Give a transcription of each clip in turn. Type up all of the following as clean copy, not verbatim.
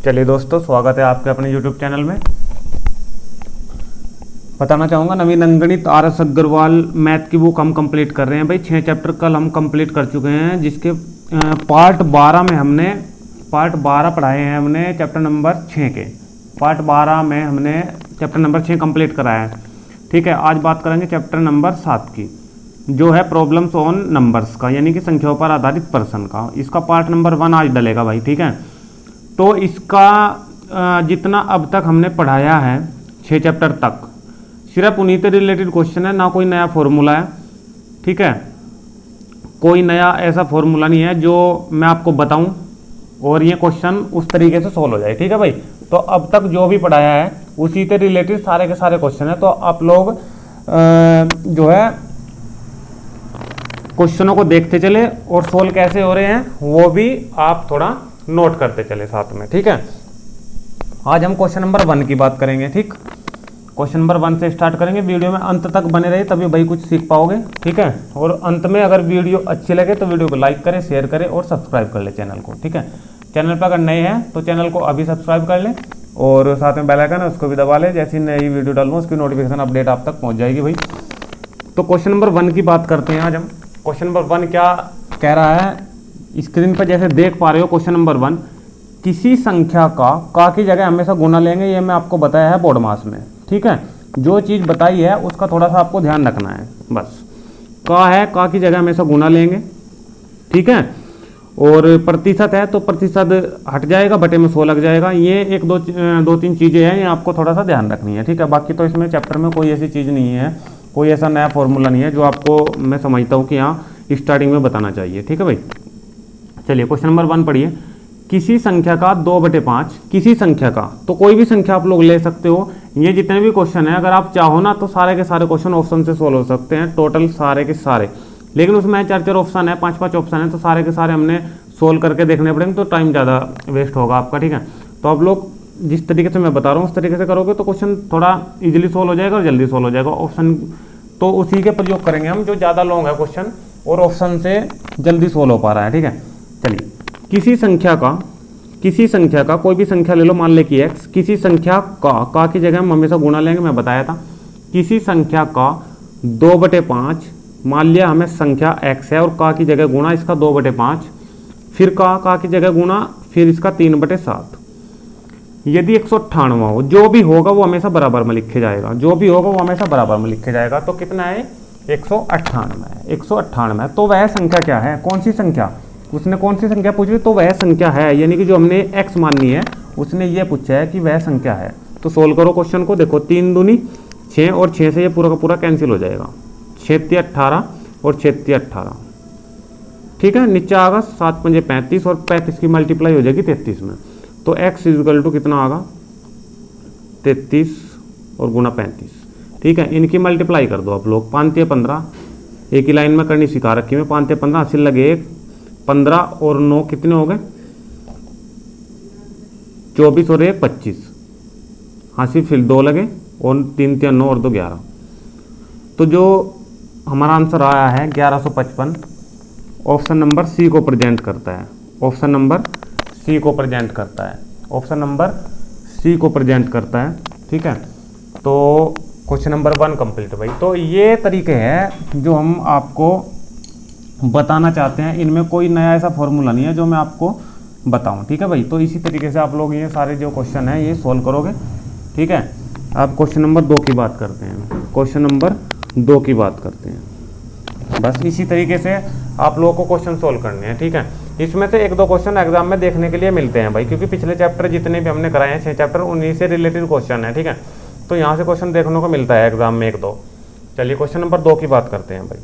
चलिए दोस्तों, स्वागत है आपके अपने YouTube चैनल में। बताना चाहूँगा नवीन अंगणित RS अग्रवाल मैथ की बुक हम कंप्लीट कर रहे हैं भाई। 6 चैप्टर कल हम कंप्लीट कर चुके हैं, जिसके पार्ट 12 में हमने पार्ट 12 पढ़ाए हैं हमने चैप्टर नंबर 6 के। पार्ट 12 में हमने चैप्टर नंबर 6 कंप्लीट कराया है। ठीक है, आज बात करेंगे चैप्टर नंबर 7 की, जो है प्रॉब्लम्स ऑन नंबर्स का, यानी कि संख्याओं पर आधारित प्रश्न का। इसका पार्ट नंबर 1 आज डलेगा भाई। ठीक है, तो इसका जितना अब तक हमने पढ़ाया है 6 चैप्टर तक, सिर्फ उन्हीं से रिलेटेड क्वेश्चन है, ना कोई नया फॉर्मूला है। ठीक है, कोई नया ऐसा फॉर्मूला नहीं है जो मैं आपको बताऊं और ये क्वेश्चन उस तरीके से सोल्व हो जाए। ठीक है भाई, तो अब तक जो भी पढ़ाया है उसी से रिलेटेड सारे के सारे क्वेश्चन है। तो आप लोग जो है क्वेश्चनों को देखते चले और सोल्व कैसे हो रहे हैं वो भी आप थोड़ा नोट करते चले साथ में। ठीक है, आज हम क्वेश्चन नंबर 1 की बात करेंगे। ठीक, क्वेश्चन नंबर 1 से स्टार्ट करेंगे। वीडियो में अंत तक बने रहे, तभी भाई कुछ सीख पाओगे। ठीक है, और अंत में अगर वीडियो अच्छी लगे तो वीडियो को लाइक करें, शेयर करें और सब्सक्राइब कर ले चैनल को। ठीक है, चैनल पर अगर नए हैं तो चैनल को अभी सब्सक्राइब कर लें और साथ में बेल आइकन है उसको भी दबा लें। जैसी नई वीडियो डालूँ उसकी नोटिफिकेशन अपडेट आप तक पहुँच जाएगी भाई। तो क्वेश्चन नंबर 1 की बात करते हैं आज हम। क्वेश्चन नंबर 1 क्या कह रहा है, स्क्रीन पर जैसे देख पा रहे हो। क्वेश्चन नंबर 1, किसी संख्या का की जगह हमेशा गुना लेंगे, ये मैं आपको बताया है बोर्ड मास में। ठीक है, जो चीज़ बताई है उसका थोड़ा सा आपको ध्यान रखना है बस। का है, का की जगह हमेशा गुना लेंगे। ठीक है, और प्रतिशत है तो प्रतिशत हट जाएगा, बटे में 100 लग जाएगा। ये एक दो तीन चीज़ें हैं, ये आपको थोड़ा सा ध्यान रखनी है। ठीक है, बाकी तो इसमें चैप्टर में कोई ऐसी चीज़ नहीं है, कोई ऐसा नया फॉर्मूला नहीं है जो आपको मैं समझता हूँ कि यहाँ स्टार्टिंग में बताना चाहिए। ठीक है भाई, चलिए क्वेश्चन नंबर 1 पढ़िए। किसी संख्या का 2/5, किसी संख्या का, तो कोई भी संख्या आप लोग ले सकते हो। ये जितने भी क्वेश्चन है अगर आप चाहो ना तो सारे के सारे क्वेश्चन ऑप्शन से सोल्व हो सकते हैं, टोटल सारे के सारे। लेकिन उसमें 4 ऑप्शन है, 5 ऑप्शन है, तो सारे के सारे हमने सोल्व करके देखने पड़ेंगे, तो टाइम ज़्यादा वेस्ट होगा आपका। ठीक है, तो आप लोग जिस तरीके से मैं बता रहा हूँ उस तरीके से करोगे तो क्वेश्चन थोड़ा ईजिली सोल्व हो जाएगा और जल्दी सोल्व हो जाएगा। ऑप्शन तो उसी के प्रयोग करेंगे हम जो ज़्यादा लॉन्ग है क्वेश्चन और ऑप्शन से जल्दी सोल्व हो पा रहा है। ठीक है, चलिए किसी संख्या का कोई भी संख्या ले लो, मान ले कि x, किसी संख्या का की जगह हम हमेशा गुना लेंगे, मैं बताया था। किसी संख्या का 2/5, मान लिया हमें संख्या x है और का की जगह गुना इसका 2/5, फिर का की जगह गुना, फिर इसका 3/7। यदि 198 हो, जो भी होगा वो हमेशा बराबर में लिखे जाएगा, जो भी होगा वो हमेशा बराबर में लिखे जाएगा। तो कितना है, 198 है। 198 तो वह संख्या क्या है, कौन सी संख्या, उसने कौन सी संख्या पूछी, तो वह संख्या है, यानी कि जो हमने x माननी है उसने ये पूछा है कि वह संख्या है। तो सोल्व करो क्वेश्चन को। देखो 3 दूनी 6 और 6 से ये पूरा का पूरा कैंसिल हो जाएगा। 6 18 और 6 18। ठीक है, नीचे आएगा 7 5 35 और 35 की मल्टीप्लाई हो जाएगी 33 में। तो x इक्वल टू कितना आएगा, 33 और गुना 35। ठीक है, इनकी मल्टीप्लाई कर दो आप लोग। 5 3 15, एक ही लाइन में करनी सिखा रखी मैं। 5 3 15, 80 लगे 1, 15 और 9 कितने हो गए, 24 और 1 25, 80 फिर 2 लगे और 3 3 9 और 2 11। तो जो हमारा आंसर आया है 1155, ऑप्शन नंबर सी को प्रेजेंट करता है। ऑप्शन नंबर सी को प्रेजेंट करता है। ऑप्शन नंबर सी को प्रेजेंट करता है। ठीक है, तो क्वेश्चन नंबर 1 कंप्लीट भाई। तो ये तरीके हैं जो हम आपको बताना चाहते हैं, इनमें कोई नया ऐसा फॉर्मूला नहीं है जो मैं आपको बताऊं। ठीक है भाई, तो इसी तरीके से आप लोग ये सारे जो क्वेश्चन हैं ये सोल्व करोगे। ठीक है, अब क्वेश्चन नंबर 2 की बात करते हैं। क्वेश्चन नंबर 2 की बात करते हैं। बस इसी तरीके से आप लोगों को क्वेश्चन सोल्व करने हैं। ठीक है, इसमें से 1-2 क्वेश्चन एग्जाम में देखने के लिए मिलते हैं भाई, क्योंकि पिछले चैप्टर जितने भी हमने कराए हैं 6 चैप्टर उन्हीं से रिलेटेड क्वेश्चन है। ठीक है, तो यहाँ से क्वेश्चन देखने को मिलता है एग्जाम में 1-2। चलिए क्वेश्चन नंबर 2 की बात करते हैं भाई।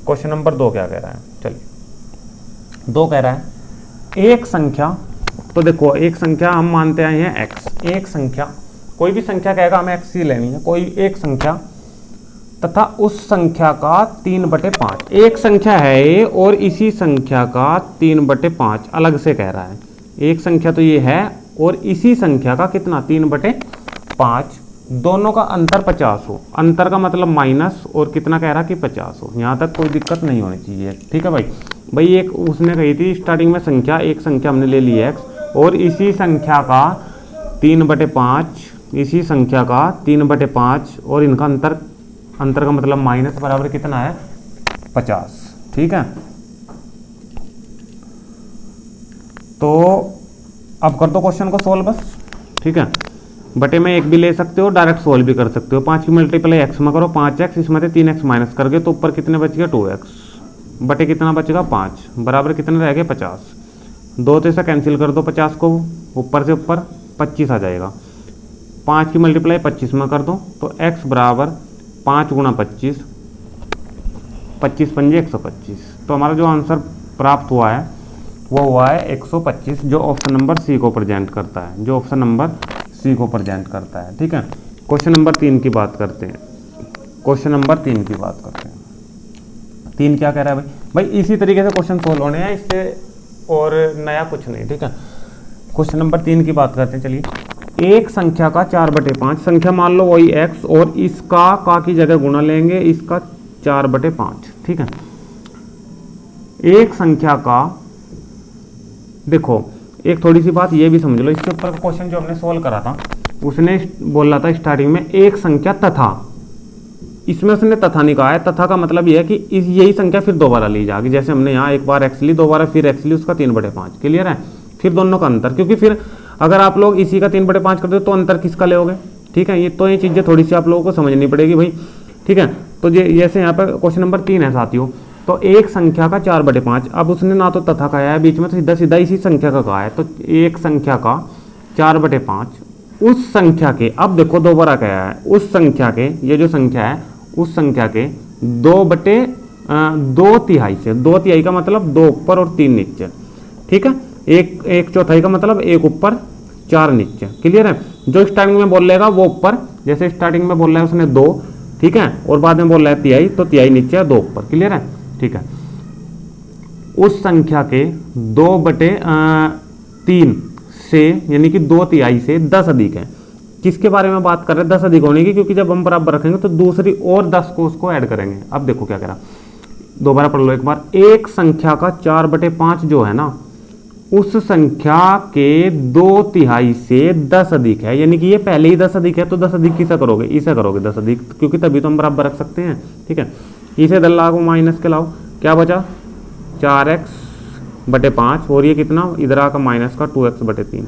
क्वेश्चन नंबर 2 क्या कह रहा है, चलिए 2 कह रहा है एक संख्या। तो देखो एक संख्या हम मानते आए हैं x, एक संख्या, कोई भी संख्या कहेगा हमें x ही लेनी है, कोई एक संख्या तथा उस संख्या का 3/5। एक संख्या है ये और इसी संख्या का 3/5 अलग से कह रहा है। एक संख्या तो ये है और इसी संख्या का कितना 3/5 दोनों का अंतर 50 हो, अंतर का मतलब माइनस, और कितना कह रहा कि 50 हो। यहाँ तक कोई दिक्कत नहीं होनी चाहिए, ठीक है भाई। एक उसने कही थी स्टार्टिंग में संख्या, एक संख्या हमने ले ली x, और इसी संख्या का 3/5, इसी संख्या का 3/5, और इनका अंतर का मतलब माइनस बराबर कितना है 50, ठीक है। तो अब कर दो क्वेश्चन को सोल्व बस, ठीक है। बटे में एक भी ले सकते हो, डायरेक्ट सोल्व भी कर सकते हो। 5 की मल्टीप्लाई एक्स में करो 5x, इसमें से 3x माइनस करके तो ऊपर कितने बच गया 2x, बटे कितना बचेगा 5, बराबर कितने रह गए 50। 2 से इसे कैंसिल कर दो 50 को, ऊपर से ऊपर 25 आ जाएगा। 5 की मल्टीप्लाई 25 में कर दो तो x बराबर 5 गुणा 25, 25 पंजे 125। तो हमारा जो आंसर प्राप्त हुआ है वो हुआ है 125, जो ऑप्शन नंबर सी को प्रेजेंट करता है, जो ऑप्शन नंबर सी को प्रेजेंट करता है, ठीक है। क्वेश्चन नंबर 3 की बात करते हैं, क्वेश्चन नंबर 3 की बात करते हैं। 3 क्या कह रहा है भाई इसी तरीके से क्वेश्चन सोल्व होने हैं, इससे और नया कुछ नहीं, ठीक है। क्वेश्चन नंबर 3 की बात करते हैं। चलिए, एक संख्या का 4/5, संख्या मान लो वही x, और इसका का की जगह गुणा लेंगे, इसका 4/5, ठीक है। एक संख्या का, देखो एक थोड़ी सी बात ये भी समझ लो, इसके ऊपर क्वेश्चन जो हमने सोल्व करा था उसने बोला था स्टार्टिंग में एक संख्या तथा, इसमें उसने तथा नहीं कहा है। तथा का मतलब यह है कि यही संख्या फिर दोबारा ली जाएगी, जैसे हमने यहाँ एक बार x ली, दोबारा फिर x ली, उसका 3/5, क्लियर है। फिर दोनों का अंतर, क्योंकि फिर अगर आप लोग इसी का 3/5 करते हो तो अंतर किसका ले, ठीक है। ये चीज़ें थोड़ी सी आप लोगों को समझनी पड़ेगी भाई, ठीक है। तो जैसे यहाँ पर क्वेश्चन नंबर 3 है साथियों, तो एक संख्या का 4/5, अब उसने ना तो तथा कहा है बीच में, तो सीधा सीधा इसी संख्या का कहा है। तो एक संख्या का 4/5 उस संख्या के, अब देखो दोबारा क्या है, उस संख्या के, ये जो संख्या है उस संख्या के 2/2 से, 2/3 का मतलब 2 ऊपर और 3 नीचे, ठीक है। एक चौथाई का मतलब 1 ऊपर 4 नीचे, क्लियर है। जो स्टार्टिंग में बोल लेगा वो ऊपर, जैसे स्टार्टिंग में बोल रहा है उसने 2, ठीक है, और बाद में बोल रहा है तिहाई, तो तिहाई नीचे है 2 ऊपर, क्लियर है, ठीक है। उस संख्या के 2/3 से, यानी कि 2/3 से 10 अधिक है। किसके बारे में बात कर रहे हैं 10 अधिक होने की, क्योंकि जब हम बराबर रखेंगे तो दूसरी और 10 को उसको ऐड करेंगे। अब देखो क्या कह रहा, दोबारा पढ़ लो एक बार। एक संख्या का 4/5 जो है ना, उस संख्या के 2/3 से 10 अधिक है, यानी कि ये पहले ही 10 अधिक है, तो 10 अधिक किसे करोगे, इसे करोगे 10 अधिक, क्योंकि तभी तो हम बराबर रख सकते हैं, ठीक है। इसे 10 लाओ माइनस के लाओ, क्या बचा 4x/5, और ये कितना इधर आकर माइनस का 2x/3,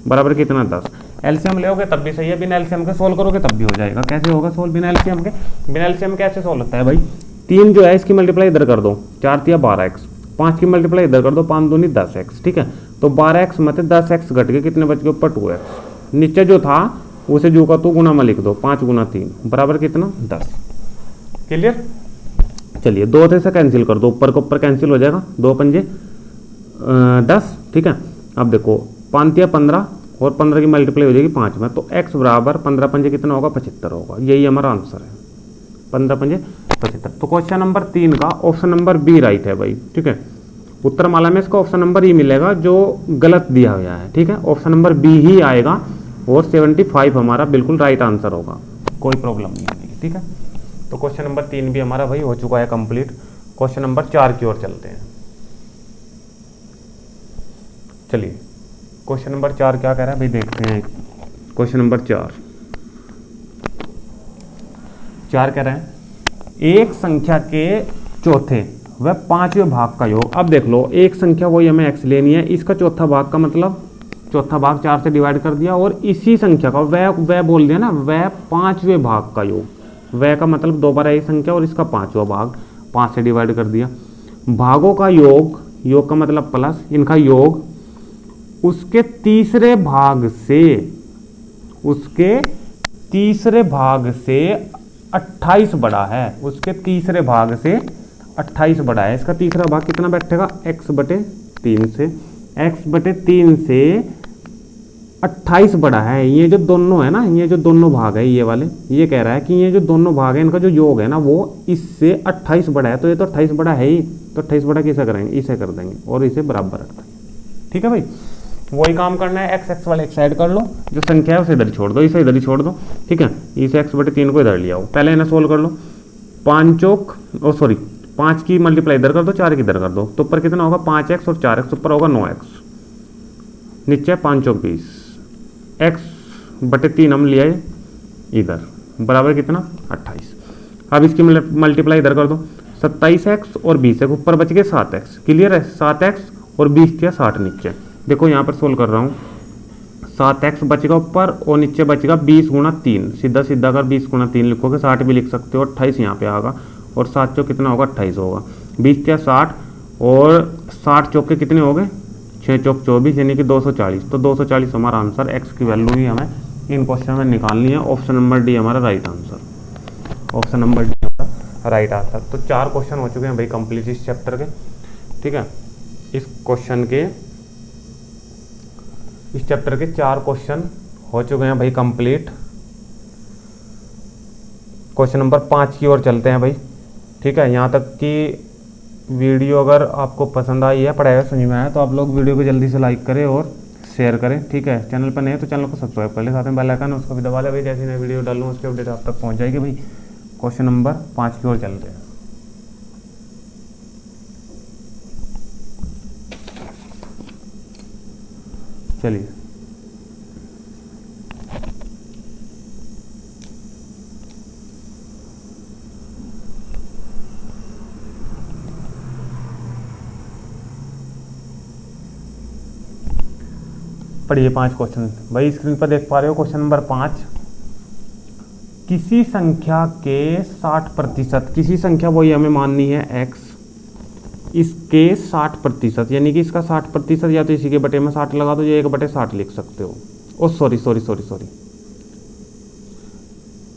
बराबर कितना 10। एलसीएम लोगे तब भी सही है, बिना एलसीएम के सोल्व करोगे तब भी हो जाएगा। कैसे होगा सोल्व बिना एलसीएम के, बिना एलसीएम कैसे सोल्व होता है भाई, 3 जो है इसकी मल्टीप्लाई इधर कर दो, 4×3 12x, 5 की मल्टीप्लाई इधर कर दो, 5×2 10x, ठीक है। तो 12x में 10x घट के कितने बच गए ऊपर 2x, नीचे जो था उसे जो का तो गुना में लिख दो, 5×3 बराबर कितना 10, क्लियर। चलिए 2 से कैंसिल कर दो, ऊपर को ऊपर कैंसिल हो जाएगा, 2 पंजे 10, ठीक है। अब देखो 5×3 15, और 15 की मल्टीप्लाई हो जाएगी 5 में, तो x बराबर 15 पंजे कितना होगा 75 होगा, यही हमारा आंसर है, 15 पंजे 75। तो क्वेश्चन नंबर 3 का ऑप्शन नंबर बी राइट है भाई, ठीक है। उत्तर माला में इसका ऑप्शन नंबर ई मिलेगा जो गलत दिया हुआ है, ठीक है। ऑप्शन नंबर बी ही आएगा, और 75 हमारा बिल्कुल राइट आंसर होगा, कोई प्रॉब्लम नहीं होगी, ठीक है। तो क्वेश्चन नंबर 3 भी हमारा भाई हो चुका है कंप्लीट। क्वेश्चन नंबर 4 की ओर चलते हैं। चलिए क्वेश्चन नंबर 4 क्या कह रहा है भाई, देखते हैं। क्वेश्चन नंबर 4 कह रहे हैं एक संख्या के चौथे व 5वें भाग का योग। अब देख लो, एक संख्या वही हमें x लेनी है, इसका चौथा भाग का मतलब चौथा भाग 4 से डिवाइड कर दिया, और इसी संख्या का वह बोल दिया ना, वह 5वें भाग का योग, वह का मतलब दोबारा एक संख्या और इसका 5वां भाग, 5 से डिवाइड कर दिया। भागों का योग, योग का मतलब प्लस, इनका योग उसके तीसरे भाग से 28 बड़ा है, उसके तीसरे भाग से 28 बड़ा है। इसका तीसरा भाग कितना बैठेगा x/3 से, x/3 से 28 बड़ा है। ये जो दोनों है ना, ये जो दोनों भाग है ये वाले, ये कह रहा है कि ये जो दोनों भाग है इनका जो योग है ना वो इससे 28 बड़ा है, तो ये तो 28 बड़ा है ही, तो 28 बड़ा किसे करेंगे, इसे कर देंगे और इसे बराबर रख देंगे, ठीक है भाई। वही काम करना है, एक्स एक्स वाले एक साइड कर लो, जो संख्या है उसे इधर ही छोड़ दो, इसे इधर ही छोड़ दो, ठीक है। इसे एक्स बटे 3 को इधर ले आओ, पहले इन्हें सोल्व कर लो। 5 की मल्टीप्लाई इधर कर दो, 4 की इधर कर दो, तो ऊपर कितना होगा 5x और 4x, ऊपर होगा 9x, नीचे 5 चौक 20, एक्स बटे 3 हम ले आए इधर, बराबर कितना 28। अब इसकी मल्टीप्लाई इधर कर दो, 27x और 20x, ऊपर बच गए 7x, क्लियर है। 7x और 20 किया 60 नीचे, देखो यहाँ पर सोल्व कर रहा हूँ, 7x बचेगा ऊपर और नीचे बचेगा 20 गुणा 3, सीधा सीधा अगर 20 गुणा 3 लिखोगे 60 भी लिख सकते हो, 28 यहाँ पे आएगा, और 7 चौक कितना होगा 28 होगा, 20 क्या 60 और 60 चौक के कितने हो गए 6 चौक 24, यानी कि 240। तो 240 हमारा आंसर, एक्स की वैल्यू ही हमें इन क्वेश्चन में निकालनी है। ऑप्शन नंबर डी हमारा right answer, option number D हमारा राइट आंसर। तो 4 क्वेश्चन हो चुके हैं भाई कंप्लीट इस चैप्टर के, ठीक है। इस चैप्टर के 4 क्वेश्चन हो चुके हैं भाई कंप्लीट। क्वेश्चन नंबर 5 की ओर चलते हैं भाई, ठीक है। यहाँ तक कि वीडियो अगर आपको पसंद आई है, पढ़ाया समझ में आया, तो आप लोग वीडियो को जल्दी से लाइक करें और शेयर करें, ठीक है। चैनल पर नहीं है तो चैनल को सब्सक्राइब कर ले, साथ में बेल आइकन उसको भी दबा ले भाई, जैसे नई वीडियो डालूँ उसकी अपडेट आप तक पहुँच जाएगी भाई। क्वेश्चन नंबर 5 की ओर चलते हैं। चलिए पढ़िए 5 क्वेश्चन भाई, स्क्रीन पर देख पा रहे हो। क्वेश्चन नंबर 5, किसी संख्या के 60%, किसी संख्या वही हमें माननी है x, इसके 60%, यानी कि इसका 60%, या तो इसी के बटे में 60 लगा दो, या 1/60 लिख सकते हो। ओ सॉरी,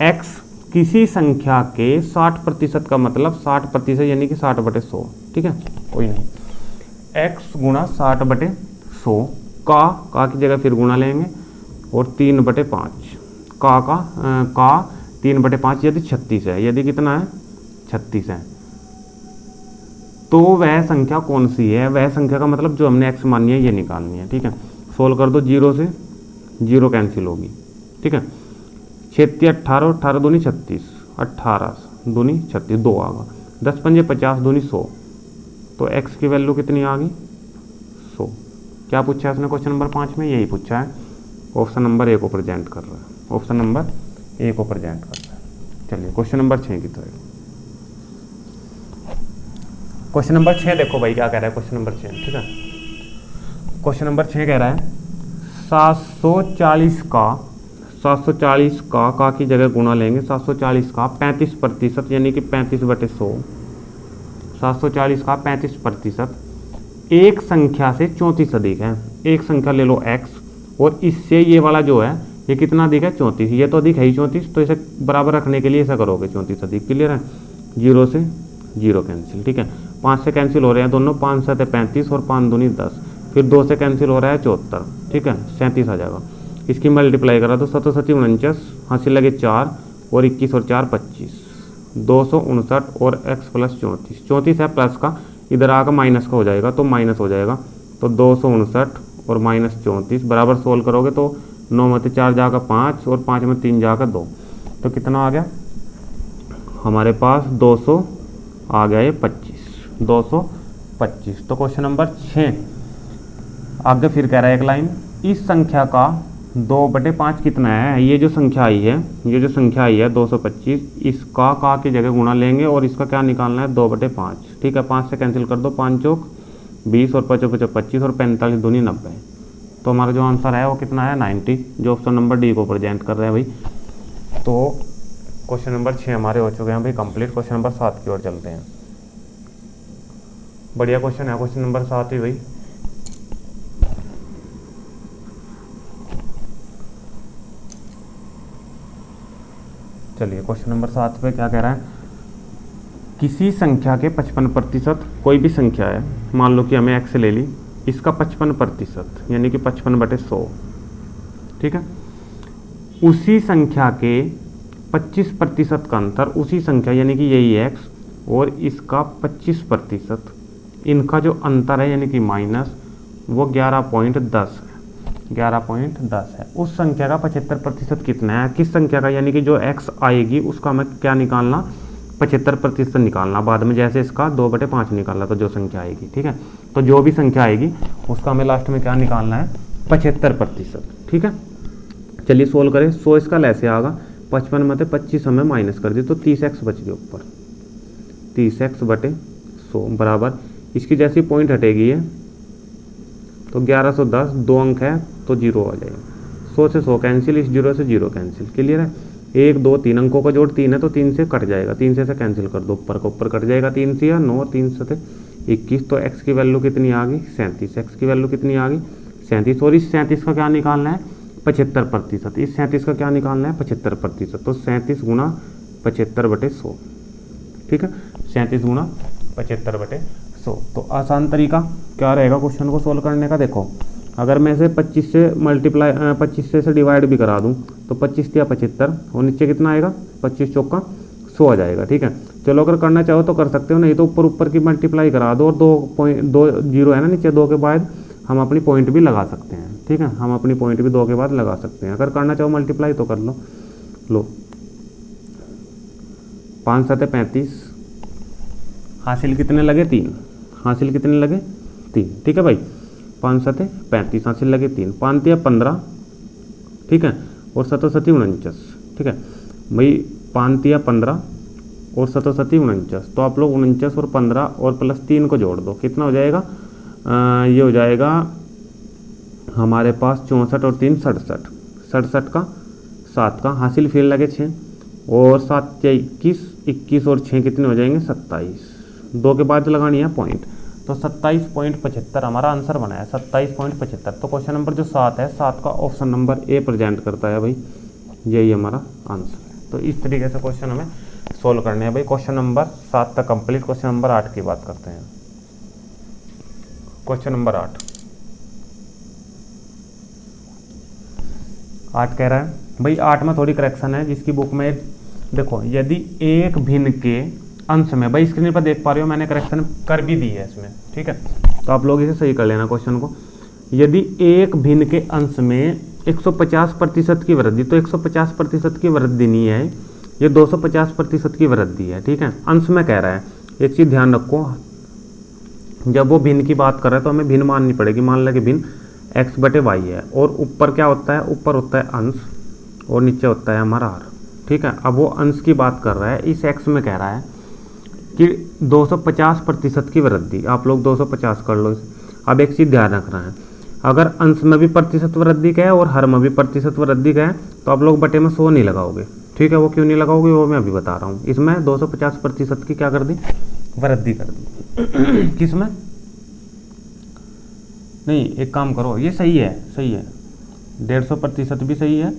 x किसी संख्या के 60% का मतलब 60%, यानी कि 60/100, ठीक है, कोई नहीं। x गुणा 60/100, का की जगह फिर गुणा लेंगे, और 3/5, का 3/5 यदि 36 है, यदि कितना है 36 है, तो वह संख्या कौन सी है। वह संख्या का मतलब जो हमने x मानी है ये निकालनी है, ठीक है। सोल्व कर दो, 0 से 0 कैंसिल होगी, ठीक है। 6 18, 18 दूनी 36, 18 दूनी 36, 2 आ गया, 10 पंजे 50 दूनी 100, तो x की वैल्यू कितनी आ गई 100। क्या पूछा है उसने क्वेश्चन नंबर 5 में, यही पूछा है। ऑप्शन नंबर ए को प्रेजेंट कर रहा है, ऑप्शन नंबर ए को प्रेजेंट कर रहा है। चलिए क्वेश्चन नंबर 6 की तरफ। क्वेश्चन नंबर 6 देखो भाई क्या कह रहा है, क्वेश्चन नंबर 6, ठीक है। क्वेश्चन नंबर 6 कह रहा है 740 का की जगह गुणा लेंगे, 740 का 35%, यानी कि 35/100, 740 का 35% एक संख्या से 34 अधिक है। एक संख्या ले लो x, और इससे ये वाला जो है ये कितना अधिक है 34, ये तो अधिक है ही 34, तो इसे बराबर रखने के लिए ऐसा करोगे 34 अधिक, क्लियर है। 0 से 0 कैंसिल, ठीक है। 5 से कैंसिल हो रहे हैं दोनों, 5 7 35 और 5 दूनी 10, फिर 2 से कैंसिल हो रहा है 74, ठीक है, 37 आ जाएगा। इसकी मल्टीप्लाई करा तो 7 7 49, हासिल लगे 4 और 21 और 4 25, 259 और x प्लस 34, 34 है प्लस का, इधर आकर माइनस का हो जाएगा, तो माइनस हो जाएगा, तो 259 और माइनस 34 बराबर सोल्व करोगे तो 9 में 4 जाकर 5 और 5 में 3 जाकर 2, तो कितना आ गया हमारे पास 200 आ गया, ये 25, 225। तो क्वेश्चन नंबर 6 आगे फिर कह रहा है एक लाइन, इस संख्या का 2/5 कितना है। ये जो संख्या आई है 225, इसका का की जगह गुणा लेंगे, और इसका क्या निकालना है 2/5, ठीक है। 5 से कैंसिल कर दो, 5 चौक 20 और 5 5 25 और 45 दूनी 90, तो हमारा जो आंसर है वो कितना है 90, जो ऑप्शन नंबर डी को प्रेजेंट कर रहे हैं भाई। तो क्वेश्चन नंबर 6 हमारे हो चुके हैं भाई कंप्लीट। क्वेश्चन नंबर 7 की ओर चलते हैं। बढ़िया क्वेश्चन है क्वेश्चन नंबर 7 ही भाई। चलिए क्वेश्चन नंबर 7 पे क्या कह रहा है, किसी संख्या के 55%, कोई भी संख्या है, मान लो कि हमें x ले ली, इसका 55%, यानी कि 55/100, ठीक है। उसी संख्या के 25% का अंतर, उसी संख्या यानी कि यही x और इसका 25%, इनका जो अंतर है यानी कि माइनस, वो 11.10 है, 11.10 है। उस संख्या का 75% कितना है, किस संख्या का, यानी कि जो x आएगी उसका हमें क्या निकालना, 75% निकालना। बाद में जैसे इसका 2/5 निकालना तो जो संख्या आएगी, ठीक है। तो जो भी संख्या आएगी उसका हमें लास्ट में क्या निकालना है, 75%, ठीक है। चलिए सोल्व करें। 100 इसका ऐसे आएगा, 55 में से 25 हमें माइनस कर दी तो 30x बच गया ऊपर, 30x/100 बराबर, इसकी जैसी पॉइंट हटेगी है तो 1110, 2 अंक है तो 0 आ जाएगा। 100 से 100 कैंसिल, इस 0 से 0 कैंसिल, क्लियर है। 1 2 3 अंकों का जोड़ 3 है तो 3 से कट जाएगा, 3 से कैंसिल कर दो, ऊपर का ऊपर कट जाएगा, 3 से 9, 3 से 21, तो x की वैल्यू कितनी आ गई, 37। x की वैल्यू कितनी आ गई, 37। और इस 37 का क्या निकालना है, 75%। इस 37 का क्या निकालना है, 75%। तो 37 गुणा 75/100, ठीक है, 37 गुणा 75/100। तो आसान तरीका क्या रहेगा क्वेश्चन को सोल्व करने का, देखो अगर मैं इसे 25 से मल्टीप्लाई 25 से डिवाइड भी करा दूं तो 25 या 75 और नीचे कितना आएगा, 25 चौका 100 आ जाएगा, ठीक है। चलो अगर करना चाहो तो कर सकते हो, नहीं तो ऊपर की मल्टीप्लाई करा दो और 2 0 है ना नीचे, 2 के बाद हम अपनी पॉइंट भी लगा सकते हैं, ठीक है। हम अपनी पॉइंट भी 2 के बाद लगा सकते हैं। अगर करना चाहो मल्टीप्लाई तो कर लो 5 7 35, हासिल कितने लगे, 3, हासिल कितने लगे, 3, ठीक है भाई। 5 7 35, हासिल लगे 3, 5 3 15, ठीक है, और 7 7 49, ठीक है भाई। 5 3 15 और 7 7 49, तो आप लोग 49 और 15 और प्लस 3 को जोड़ दो, कितना हो जाएगा, ये हो जाएगा हमारे पास 64 और 3 67, 67 का 7 का, हासिल फिर लगे 6 और 7 या 21, 21 और 6 कितने हो जाएंगे, 27, 2 के बाद लगानी है पॉइंट, तो 27.75 हमारा आंसर बना है, 27.75। तो क्वेश्चन नंबर जो 7 है, 7 का ऑप्शन नंबर ए प्रेजेंट करता है भाई, यही हमारा आंसर है। तो इस तरीके से क्वेश्चन हमें सोल्व करने हैं भाई। क्वेश्चन नंबर 7 तक कंप्लीट। क्वेश्चन नंबर 8 की बात करते हैं। क्वेश्चन नंबर 8 कह रहा है भाई, 8 में थोड़ी करेक्शन है जिसकी बुक में देखो, यदि एक भिन्न के अंश में, भाई स्क्रीन पर देख पा रहे हो मैंने करेक्शन कर भी दी है इसमें, ठीक है, तो आप लोग इसे सही कर लेना क्वेश्चन को। यदि एक भिन्न के अंश में 150% की वृद्धि, तो 150% की वृद्धि नहीं है, ये 250% की वृद्धि है, ठीक है, अंश में कह रहा है। एक चीज़ ध्यान रखो, जब वो भिन्न की बात कर रहा है तो हमें भिन्न माननी पड़ेगी। मान लें कि भिन्न x/y है और ऊपर क्या होता है, ऊपर होता है अंश और नीचे होता है हमारा r, ठीक है। अब वो अंश की बात कर रहा है, इस x में कह रहा है कि 250% की वृद्धि, आप लोग 250 कर लो। अब एक चीज़ ध्यान रखना है, अगर अंश में भी प्रतिशत वृद्धि का है और हर में भी प्रतिशत वृद्धि का है तो आप लोग बटे में 100 नहीं लगाओगे, ठीक है। वो क्यों नहीं लगाओगे वो मैं अभी बता रहा हूँ। इसमें 250% की क्या कर दी, वृद्धि कर दी। किस में, नहीं एक काम करो, ये सही है, सही है, 150% भी सही है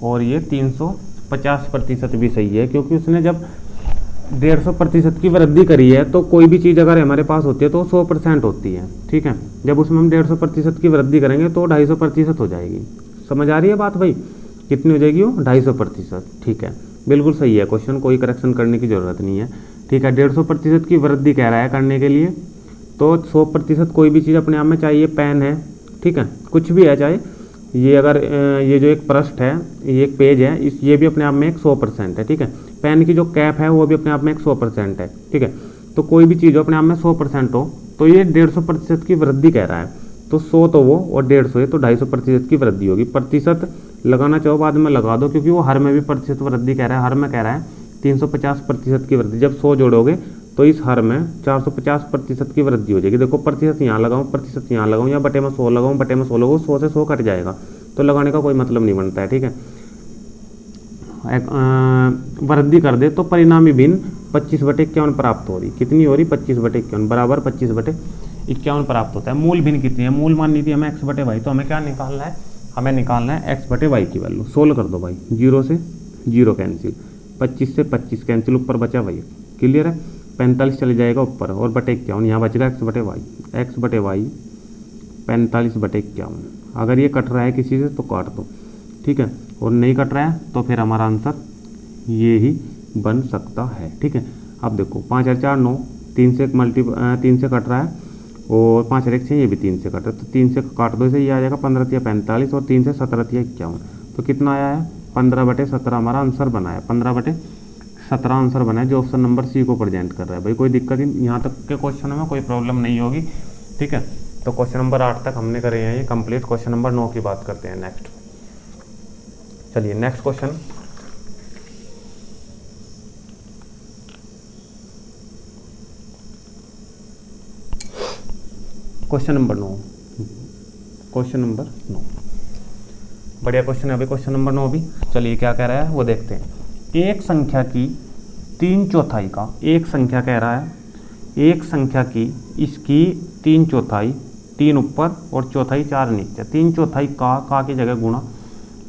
और ये 350% भी सही है, क्योंकि उसने जब 150% की वृद्धि करी है तो कोई भी चीज़ अगर हमारे पास होती है तो 100% होती है, ठीक है। जब उसमें हम 150% की वृद्धि करेंगे तो 250% हो जाएगी। समझ आ रही है बात भाई, कितनी हो जाएगी वो, 250%, ठीक है, बिल्कुल सही है क्वेश्चन, कोई करेक्शन करने की ज़रूरत नहीं है, ठीक है। 150% की वृद्धि कह रहा है करने के लिए, तो 100% कोई भी चीज़ अपने आप में, चाहिए पेन है, ठीक है, कुछ भी है, चाहे ये अगर ये जो एक पृष्ठ है, ये एक पेज है, ये भी अपने आप में एक 100% है, ठीक है। पेन की जो कैप है वो भी अपने आप में एक 100% है, ठीक है। तो कोई भी चीज़ अपने आप में 100% हो तो ये 150% की वृद्धि कह रहा है, तो 100 तो वो और 150 है, तो 250% की वृद्धि होगी। प्रतिशत लगाना चाहो बाद में लगा दो, क्योंकि वो हर में भी प्रतिशत वृद्धि कह रहा है, हर में कह रहा है 350% की वृद्धि। जब 100 जोड़ोगे तो इस हर में 450% की वृद्धि हो जाएगी। देखो प्रतिशत यहाँ लगाऊँ, प्रतिशत यहाँ लगाऊँ, या बटे में 100 लगाऊँ, बटे में 100 लगाऊँ, 100 से 100 कट जाएगा, तो लगाने का कोई मतलब नहीं बनता है, ठीक है। वृद्धि कर दे तो परिणामी भिन्न 25/51 प्राप्त हो रही, कितनी हो रही, 25/51 बराबर 25/51 प्राप्त होता है। मूल भिन्न कितनी है, मूल माननी थी हमें x/y, तो हमें क्या निकालना है, हमें निकालना है x/y की वैल्यू। सोल्व कर दो भाई, 0 से 0 कैंसिल, 25 से 25 कैंसिल, ऊपर बचा भाई, क्लियर है, 45 चले जाएगा ऊपर और बटे 51, यहाँ बचेगा x/y, x/y 45/51। अगर ये कट रहा है किसी से तो काट दो, ठीक है, और नहीं कट रहा है तो फिर हमारा आंसर ये ही बन सकता है, ठीक है। अब देखो 5 और 4 9, 3 से कट रहा है और 5 और 1 6, ये भी 3 से कटा, तो 3 से काट दो इसे, ये आ जाएगा 15 तिया 45 और 3 से 17 तिया 51। तो कितना आया है 15/17 हमारा आंसर बना है, 15/17 आंसर बना है जो ऑप्शन नंबर सी को प्रेजेंट कर रहा है। भाई कोई दिक्कत ही, यहाँ तक के क्वेश्चन में कोई प्रॉब्लम नहीं होगी, ठीक है। तो क्वेश्चन नंबर 8 तक हमने करे हैं ये कंप्लीट। क्वेश्चन नंबर 9 की बात करते हैं नेक्स्ट। चलिए next question, question number 9, question number 9 बढ़िया क्वेश्चन है भाई, क्वेश्चन नंबर 9 भी। चलिए क्या कह रहा है वो देखते हैं। एक संख्या की 3/4 का, एक संख्या कह रहा है, एक संख्या की इसकी 3/4, 3 ऊपर और चौथाई 4 नीचे, 3/4 का की जगह गुणा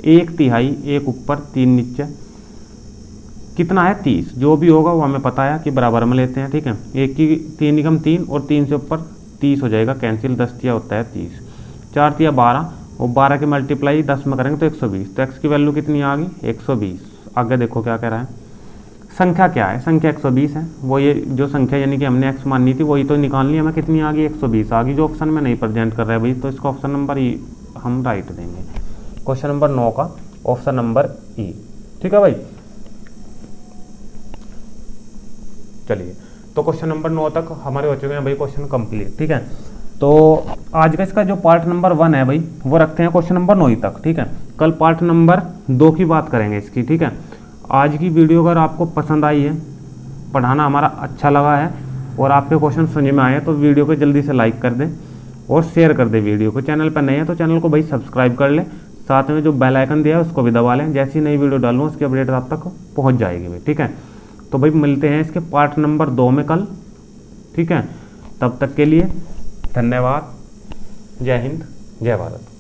1/3 1 ऊपर 3 नीचे, कितना है 30। जो भी होगा वो हमें पता है कि बराबर में लेते हैं, ठीक है। एक की 3 निकम 3 और 3 से ऊपर 30 हो जाएगा कैंसिल, 10 तिया होता है 30, 4 तिया 12 और 12 के मल्टीप्लाई 10 में करेंगे तो 120। तो x की वैल्यू कितनी आ गई 120। आगे देखो क्या कह रहा है, संख्या क्या है, संख्या 120 है। वो ये जो संख्या यानी कि हमने x माननी थी वही तो निकालनी है, हमें कितनी आ गई 120 आ गई, जो ऑप्शन में नहीं प्रेजेंट कर रहा है भाई, तो इसका ऑप्शन नंबर ई हम राइट देंगे। क्वेश्चन नंबर 9 का ऑप्शन नंबर ई, ठीक है भाई। चलिए तो क्वेश्चन नंबर 9 तक हमारे हो चुके हैं भाई क्वेश्चन कंप्लीट, ठीक है। तो आज का इसका जो पार्ट नंबर 1 है भाई वो रखते हैं क्वेश्चन नंबर 9 तक, ठीक है। कल पार्ट नंबर 2 की बात करेंगे इसकी, ठीक है। आज की वीडियो अगर आपको पसंद आई है, पढ़ाना हमारा अच्छा लगा है और आपके क्वेश्चन समझ में आए तो वीडियो को जल्दी से लाइक कर दें और शेयर कर दें वीडियो को। चैनल पर नए हैं तो चैनल को भाई सब्सक्राइब कर लें, साथ में जो बेल आइकन दिया है उसको भी दबा लें, जैसी नई वीडियो डालूँ उसकी अपडेट आप तक पहुँच जाएगी भाई, ठीक है। तो भाई मिलते हैं इसके पार्ट नंबर 2 में कल, ठीक है। तब तक के लिए धन्यवाद। जय हिंद, जय भारत।